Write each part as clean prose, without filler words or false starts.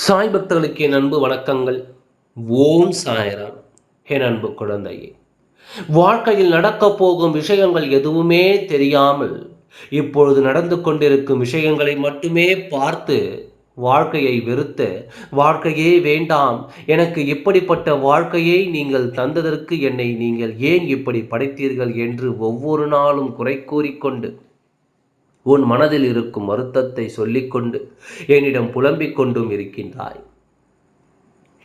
சாய் பக்தர்களுக்கு என் அன்பு வணக்கங்கள். ஓம் சாய்ராம். என் அன்பு குழந்தையே, வாழ்க்கையில் நடக்கப் போகும் விஷயங்கள் எதுவுமே தெரியாமல் இப்பொழுது நடந்து கொண்டிருக்கும் விஷயங்களை மட்டுமே பார்த்து வாழ்க்கையை வெறுத்து, வாழ்க்கையே வேண்டாம், எனக்கு இப்படிப்பட்ட வாழ்க்கையை நீங்கள் தந்ததற்கு என்னை நீங்கள் ஏன் இப்படி படைத்தீர்கள் என்று ஒவ்வொரு நாளும் குறை கூறிக்கொண்டு உன் மனதில் இருக்கும் வருத்தத்தை சொல்லிக்கொண்டு என்னிடம் புலம்பிக் கொண்டும் இருக்கின்றாய்.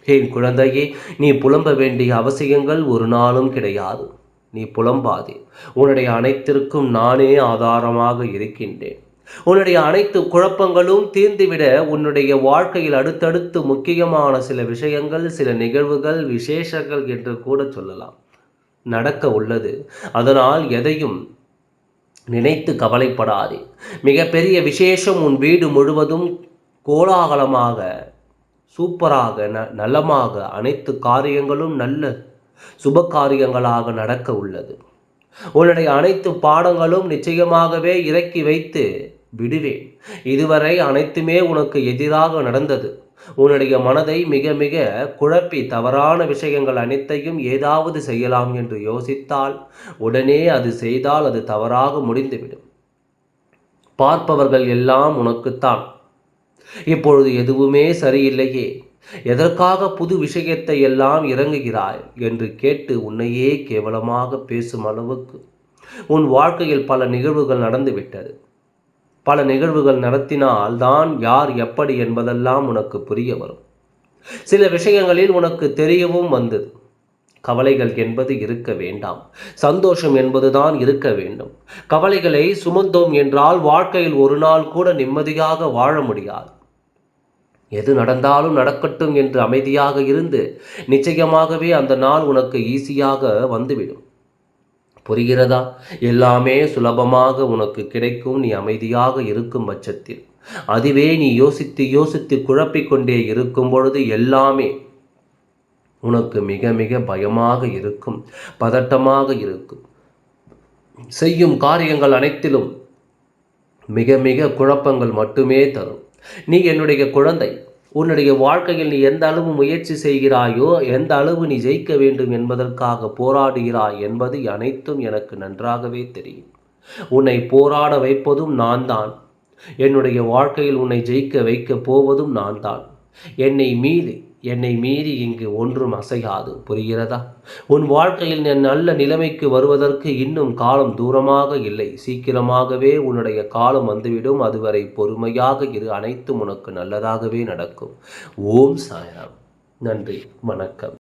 என் குழந்தையே, நீ புலம்ப வேண்டிய அவசியங்கள் ஒரு நாளும் கிடையாது. நீ புலம்பாதே. உன்னுடைய அனைத்திற்கும் நானே ஆதாரமாக இருக்கின்றேன். உன்னுடைய அனைத்து குழப்பங்களும் தீர்ந்துவிட உன்னுடைய வாழ்க்கையில் அடுத்தடுத்து முக்கியமான சில விஷயங்கள், சில நிகழ்வுகள், விசேஷங்கள் என்று கூட சொல்லலாம் நடக்க உள்ளது. அதனால் எதையும் நினைத்து கவலைப்படாதே. மிகப்பெரிய விசேஷம் உன் வீடு முழுவதும் கோலாகலமாக, சூப்பராக, நலமாக, அனைத்து காரியங்களும் நல்ல சுப காரியங்களாக நடக்க உள்ளது. உன்னுடைய அனைத்து பாடங்களும் நிச்சயமாகவே இறக்கி வைத்து விடுவேன். இதுவரை அனைத்துமே உனக்கு எதிராக நடந்தது. உன்னுடைய மனதை மிக மிக குழப்பி தவறான விஷயங்கள் அனைத்தையும் ஏதாவது செய்யலாம் என்று யோசித்தால் உடனே அது செய்தால் அது தவறாக முடிந்துவிடும். பார்ப்பவர்கள் எல்லாம் உனக்குத்தான். இப்பொழுது எதுவுமே சரியில்லையே, எதற்காக புது விஷயத்தை எல்லாம் இறங்குகிறாய் என்று கேட்டு உன்னையே கேவலமாக பேசும் அளவுக்கு உன் வாழ்க்கையில் பல நிகழ்வுகள் நடந்துவிட்டது. பல நிகழ்வுகள் நடத்தினால் தான் யார் எப்படி என்பதெல்லாம் உனக்கு புரிய வரும். சில விஷயங்களில் உனக்கு தெரியவும் வந்தது. கவலைகள் என்பது இருக்க வேண்டாம், சந்தோஷம் என்பதுதான் இருக்க வேண்டும். கவலைகளை சுமந்தோம் என்றால் வாழ்க்கையில் ஒரு நாள் கூட நிம்மதியாக வாழ முடியாது. எது நடந்தாலும் நடக்கட்டும் என்று அமைதியாக இருந்து நிச்சயமாகவே அந்த நாள் உனக்கு ஈஸியாக வந்துவிடும். புரிகிறதா? எல்லாமே சுலபமாக உனக்கு கிடைக்கும் நீ அமைதியாக இருக்கும் பட்சத்தில். அதுவே நீ யோசித்து யோசித்து குழப்பிக்கொண்டே இருக்கும் பொழுது எல்லாமே உனக்கு மிக மிக பயமாக இருக்கும், பதட்டமாக இருக்கும். செய்யும் காரியங்கள் அனைத்திலும் மிக மிக குழப்பங்கள் மட்டுமே தரும். நீ என்னுடைய குழந்தை. உன்னுடைய வாழ்க்கையில் நீ எந்த அளவு முயற்சி செய்கிறாயோ, எந்த அளவு நீ ஜெயிக்க வேண்டும் என்பதற்காக போராடுகிறாய் என்பது அனைத்தும் எனக்கு நன்றாகவே தெரியும். உன்னை போராட வைப்பதும் நான் தான். என்னுடைய வாழ்க்கையில் உன்னை ஜெயிக்க வைக்க போவதும் நான் தான். என்னை மீறி இங்கு ஒன்றும் அசையாது. புரிகிறதா? உன் வாழ்க்கையில் நல்ல நிலைமைக்கு வருவதற்கு இன்னும் காலம் தூரமாக இல்லை. சீக்கிரமாகவே உன்னுடைய காலம் வந்துவிடும். அதுவரை பொறுமையாக இரு. அனைத்தும் உனக்கு நல்லதாகவே நடக்கும். ஓம் சாய்ராம். நன்றி. வணக்கம்.